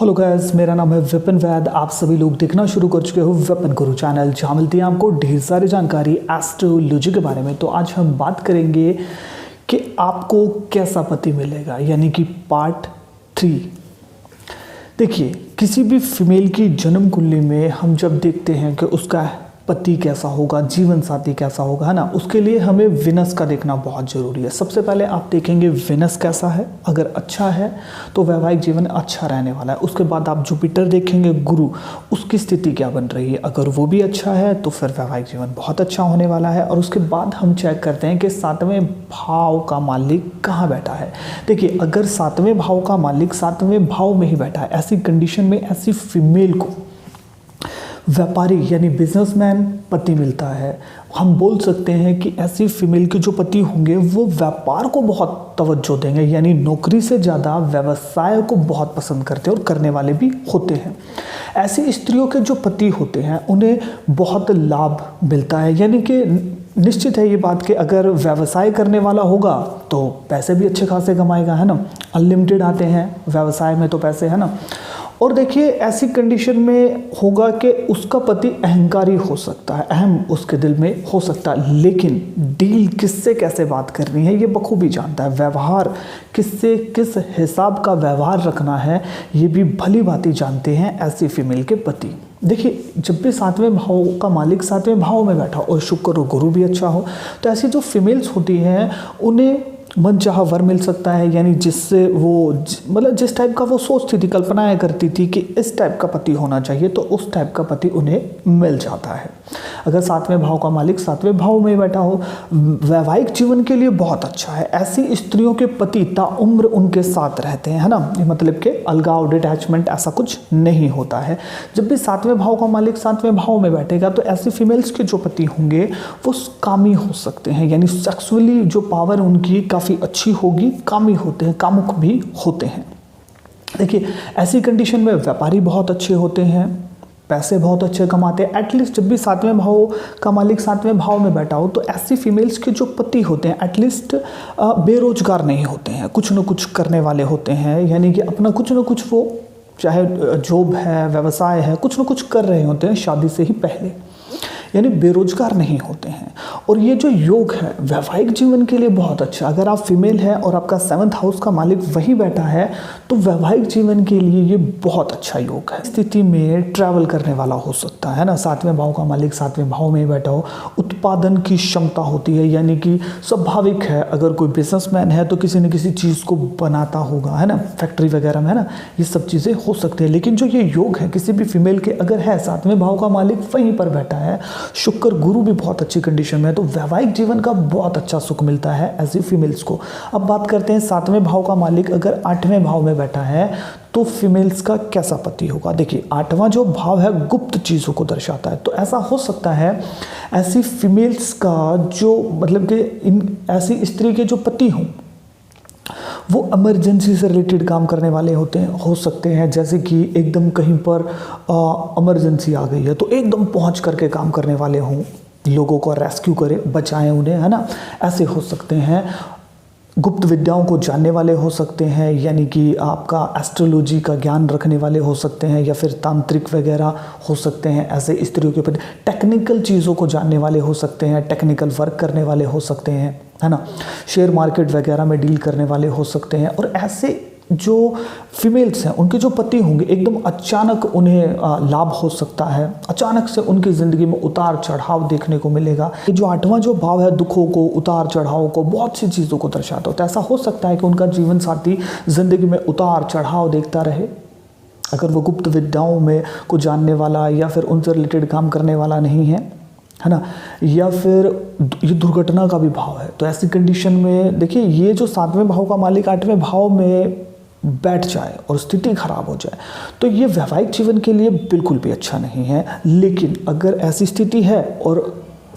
Hello guys, मेरा नाम है विपिन वैद। आप सभी लोग देखना शुरू कर चुके हो विपिन गुरु चैनल, जहाँ मिलती है आपको ढेर सारी जानकारी एस्ट्रोलॉजी के बारे में। तो आज हम बात करेंगे कि आपको कैसा पति मिलेगा, यानी कि पार्ट 3। देखिए, किसी भी फीमेल की जन्म कुंडली में हम जब देखते हैं कि उसका पति कैसा होगा, जीवन साथी कैसा होगा, है ना, उसके लिए हमें विनस का देखना बहुत ज़रूरी है। सबसे पहले आप देखेंगे विनस कैसा है। अगर अच्छा है तो वैवाहिक जीवन अच्छा रहने वाला है। उसके बाद आप जुपिटर देखेंगे, गुरु, उसकी स्थिति क्या बन रही है। अगर वो भी अच्छा है तो फिर वैवाहिक जीवन बहुत अच्छा होने वाला है। और उसके बाद हम चेक करते हैं कि 7वें भाव का मालिक कहाँ बैठा है। देखिए, अगर 7वें भाव का मालिक 7वें भाव में ही बैठा है, ऐसी कंडीशन में ऐसी फीमेल को व्यापारी यानी बिजनेसमैन पति मिलता है। हम बोल सकते हैं कि ऐसी फीमेल के जो पति होंगे वो व्यापार को बहुत तवज्जो देंगे, यानी नौकरी से ज़्यादा व्यवसाय को बहुत पसंद करते हैं और करने वाले भी होते हैं। ऐसी स्त्रियों के जो पति होते हैं उन्हें बहुत लाभ मिलता है, यानी कि निश्चित है ये बात कि अगर व्यवसाय करने वाला होगा तो पैसे भी अच्छे खासे कमाएगा, है ना। अनलिमिटेड आते हैं व्यवसाय में तो पैसे, है ना। और देखिए, ऐसी कंडीशन में होगा कि उसका पति अहंकारी हो सकता है, अहम उसके दिल में हो सकता है, लेकिन डील किससे कैसे बात करनी है ये बखूबी जानता है। व्यवहार किससे किस हिसाब का व्यवहार रखना है ये भी भली भांति जानते हैं ऐसी फीमेल के पति। देखिए, जब भी 7वें भाव का मालिक 7वें भाव में बैठा और शुक्र और गुरु भी अच्छा हो तो ऐसी जो फीमेल्स होती हैं उन्हें मनचाहा वर मिल सकता है, यानी जिससे वो मतलब जिस टाइप का वो सोचती थी, कल्पनाएं करती थी कि इस टाइप का पति होना चाहिए, तो उस टाइप का पति उन्हें मिल जाता है। अगर 7वें भाव का मालिक 7वें भाव में बैठा हो, वैवाहिक जीवन के लिए बहुत अच्छा है। ऐसी स्त्रियों के पति ताउम्र उनके साथ रहते हैं, है ना। मतलब कि अलगाव, डिटैचमेंट ऐसा कुछ नहीं होता है। जब भी 7वें भाव का मालिक 7वें भाव में बैठेगा तो ऐसी फीमेल्स के जो पति होंगे वो कामी हो सकते हैं, यानी सेक्सुअली जो पावर उनकी काफ़ी अच्छी होगी, कामी होते हैं, कामुक भी होते हैं। देखिए, ऐसी कंडीशन में व्यापारी बहुत अच्छे होते हैं, पैसे बहुत अच्छे कमाते हैं। एटलीस्ट जब भी 7वें भाव का मालिक 7वें भाव में बैठा हो तो ऐसी फीमेल्स के जो पति होते हैं एटलीस्ट बेरोजगार नहीं होते हैं, कुछ न कुछ करने वाले होते हैं, यानी कि अपना कुछ न कुछ वो चाहे जॉब है, व्यवसाय है, कुछ न कुछ कर रहे होते हैं शादी से ही पहले, यानी बेरोजगार नहीं होते हैं। और ये जो योग है वैवाहिक जीवन के लिए बहुत अच्छा। अगर आप फीमेल हैं और आपका 7th हाउस का मालिक वही बैठा है तो वैवाहिक जीवन के लिए ये बहुत अच्छा योग है। स्थिति में ट्रैवल करने वाला हो सकता है ना। 7वें भाव का मालिक 7वें भाव में बैठा हो, उत्पादन की क्षमता होती है, यानी कि स्वाभाविक है अगर कोई बिजनेसमैन है तो किसी न किसी चीज़ को बनाता होगा, है ना, फैक्ट्री वगैरह में, है ना, ये सब चीज़ें हो सकती है। लेकिन जो ये योग है किसी भी फीमेल के अगर है 7वें भाव का मालिक वहीं पर बैठा है, शुक्र गुरु भी बहुत अच्छी कंडीशन में है, तो वैवाहिक जीवन का बहुत अच्छा सुख मिलता है ऐसी फीमेल्स को। अब बात करते हैं 7वें भाव का मालिक अगर 8वें भाव में बैठा है तो फीमेल्स का कैसा पति होगा। देखिए, 8वां जो भाव है गुप्त चीज़ों को दर्शाता है, तो ऐसा हो सकता है ऐसी फीमेल्स का जो मतलब कि इन ऐसी स्त्री के जो पति हों वो इमरजेंसी से रिलेटेड काम करने वाले होते हैं, हो सकते हैं, जैसे कि एकदम कहीं पर इमरजेंसी आ गई है तो एकदम पहुंच करके काम करने वाले हों, लोगों को रेस्क्यू करें, बचाएं उन्हें, है ना, ऐसे हो सकते हैं। गुप्त विद्याओं को जानने वाले हो सकते हैं, यानी कि आपका एस्ट्रोलॉजी का ज्ञान रखने वाले हो सकते हैं, या फिर तांत्रिक वगैरह हो सकते हैं ऐसे स्त्रियों के प्रति। टेक्निकल चीज़ों को जानने वाले हो सकते हैं, टेक्निकल वर्क करने वाले हो सकते हैं, है ना, शेयर मार्केट वगैरह में डील करने वाले हो सकते हैं। और ऐसे जो फीमेल्स हैं उनके जो पति होंगे एकदम अचानक उन्हें लाभ हो सकता है, अचानक से उनकी ज़िंदगी में उतार चढ़ाव देखने को मिलेगा। ये जो 8वां जो भाव है दुखों को, उतार चढ़ाव को, बहुत सी चीज़ों को दर्शाता होता है। ऐसा हो सकता है कि उनका जीवन साथी ज़िंदगी में उतार चढ़ाव देखता रहे, अगर वो गुप्त विद्याओं में को जानने वाला या फिर उनसे रिलेटेड काम करने वाला नहीं है ना, या फिर ये दुर्घटना का भी भाव है। तो ऐसी कंडीशन में देखिए, ये जो 7वें भाव का मालिक 8वें भाव में बैठ जाए और स्थिति खराब हो जाए तो ये वैवाहिक जीवन के लिए बिल्कुल भी अच्छा नहीं है। लेकिन अगर ऐसी स्थिति है और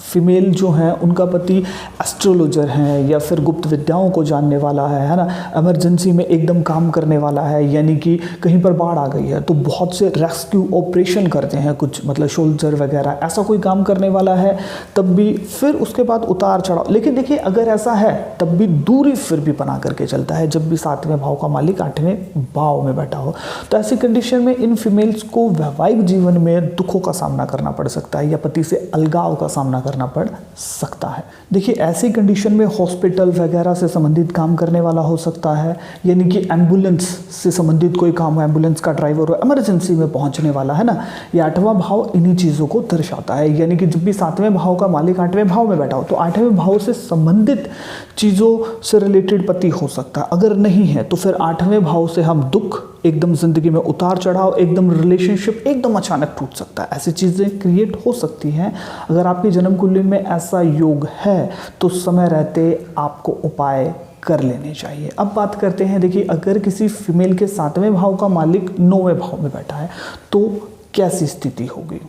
फीमेल जो हैं उनका पति एस्ट्रोलॉजर हैं या फिर गुप्त विद्याओं को जानने वाला है ना, इमरजेंसी में एकदम काम करने वाला है, यानी कि कहीं पर बाढ़ आ गई है तो बहुत से रेस्क्यू ऑपरेशन करते हैं कुछ, मतलब सोल्जर वगैरह, ऐसा कोई काम करने वाला है, तब भी फिर उसके बाद उतार चढ़ाव। लेकिन देखिए अगर ऐसा है तब भी दूरी फिर भी बना करके चलता है, जब भी 7वें भाव का मालिक 8वें भाव में बैठा हो। तो ऐसी कंडीशन में इन फीमेल्स को वैवाहिक जीवन में दुखों का सामना करना पड़ सकता है या पति से अलगाव का सामना करना पड़ सकता है। देखिए ऐसी कंडीशन में हॉस्पिटल वगैरह से संबंधित काम करने वाला हो सकता है, यानी कि एम्बुलेंस से संबंधित कोई काम हो, एम्बुलेंस का ड्राइवर हो, इमरजेंसी में पहुंचने वाला है ना, ये 8वां भाव इन्हीं चीज़ों को दर्शाता है। यानी कि जब भी 7वें भाव का मालिक 8वें भाव में बैठा हो तो 8वें भाव से संबंधित चीज़ों से रिलेटेड पति हो सकता है। अगर नहीं है तो फिर 8वें भाव से हम दुख, एकदम ज़िंदगी में उतार चढ़ाव, एकदम रिलेशनशिप एकदम अचानक टूट सकता है, ऐसी चीज़ें क्रिएट हो सकती हैं। अगर आपकी जन्म कुंडली में ऐसा योग है तो समय रहते आपको उपाय कर लेने चाहिए। अब बात करते हैं, देखिए अगर किसी फीमेल के 7वें भाव का मालिक 9वें भाव में बैठा है तो कैसी स्थिति होगी।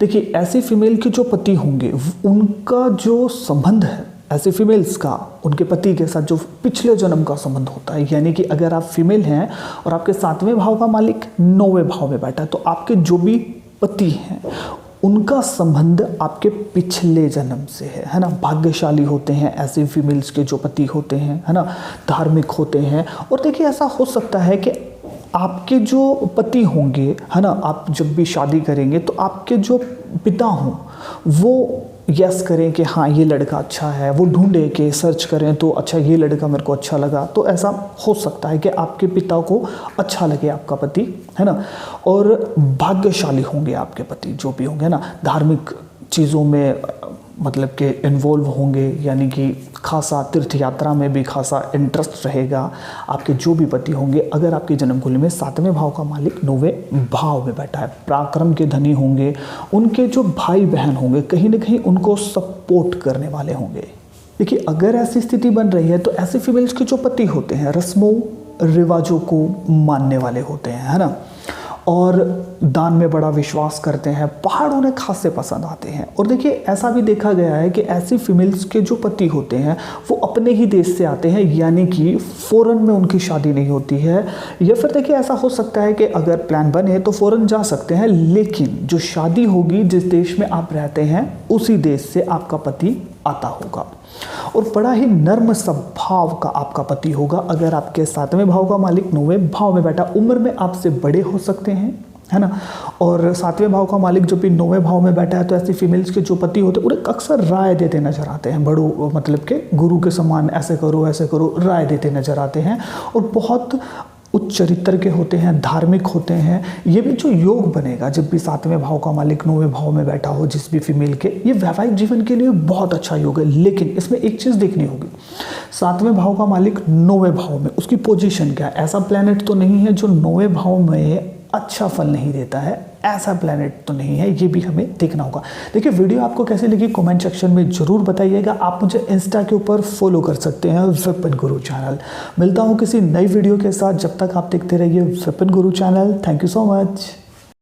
देखिए ऐसी फीमेल के जो पति होंगे उनका जो संबंध है ऐसे फीमेल्स का उनके पति के साथ जो पिछले जन्म का संबंध होता है, यानी कि अगर आप फीमेल हैं और आपके 7वें भाव का मालिक 9वें भाव में बैठा है तो आपके जो भी पति हैं उनका संबंध आपके पिछले जन्म से है ना। भाग्यशाली होते हैं ऐसे फीमेल्स के जो पति होते हैं, है ना, धार्मिक होते हैं। और देखिए ऐसा हो सकता है कि आपके जो पति होंगे, है ना, आप जब भी शादी करेंगे तो आपके जो पिता हों वो यस करें कि हाँ ये लड़का अच्छा है, वो ढूंढे कि सर्च करें तो अच्छा ये लड़का मेरे को अच्छा लगा, तो ऐसा हो सकता है कि आपके पिता को अच्छा लगे आपका पति, है ना। और भाग्यशाली होंगे आपके पति जो भी होंगे ना, धार्मिक चीज़ों में मतलब कि इन्वॉल्व होंगे, यानी कि खासा तीर्थ यात्रा में भी खासा इंटरेस्ट रहेगा आपके जो भी पति होंगे। अगर आपकी जन्म कुंडली में 7वें भाव का मालिक 9वें भाव में बैठा है, पराक्रम के धनी होंगे, उनके जो भाई बहन होंगे कहीं ना कहीं उनको सपोर्ट करने वाले होंगे। देखिए अगर ऐसी स्थिति बन रही है तो ऐसे फीमेल्स के जो पति होते हैं रस्मों रिवाजों को मानने वाले होते हैं, है ना, और दान में बड़ा विश्वास करते हैं, पहाड़ उन्हें खासे पसंद आते हैं। और देखिए ऐसा भी देखा गया है कि ऐसी फीमेल्स के जो पति होते हैं वो अपने ही देश से आते हैं, यानी कि फॉरेन में उनकी शादी नहीं होती है। या फिर देखिए ऐसा हो सकता है कि अगर प्लान बने तो फॉरेन जा सकते हैं, लेकिन जो शादी होगी जिस देश में आप रहते हैं उसी देश से आपका पति आता होगा और बड़ा ही नर्म स्वभाव का आपका पति होगा। अगर आपके 7वें भाव का मालिक 9वें भाव में बैठा, उम्र में आपसे बड़े हो सकते हैं, है ना, और 7वें भाव का मालिक जो भी 9वें भाव में बैठा है तो ऐसी फीमेल्स के जो पति होते हैं उन्हें अक्सर राय देते नजर आते हैं, बड़ों मतलब के गुरु के समान, ऐसे करो राय देते नजर आते हैं और बहुत उच्च चरित्र के होते हैं, धार्मिक होते हैं। ये भी जो योग बनेगा जब भी 7वें भाव का मालिक 9वें भाव में बैठा हो जिस भी फीमेल के, ये वैवाहिक जीवन के लिए बहुत अच्छा योग है। लेकिन इसमें एक चीज़ देखनी होगी, 7वें भाव का मालिक 9वें भाव में, उसकी पोजीशन क्या है। ऐसा प्लैनेट तो नहीं है जो 9वें भाव में अच्छा फल नहीं देता है, ऐसा प्लैनेट तो नहीं है, ये भी हमें देखना होगा। देखिए वीडियो आपको कैसी लगी कमेंट सेक्शन में ज़रूर बताइएगा। आप मुझे इंस्टा के ऊपर फॉलो कर सकते हैं, विपिन गुरु चैनल। मिलता हूँ किसी नई वीडियो के साथ, जब तक आप देखते रहिए विपिन गुरु channel. Thank you so much.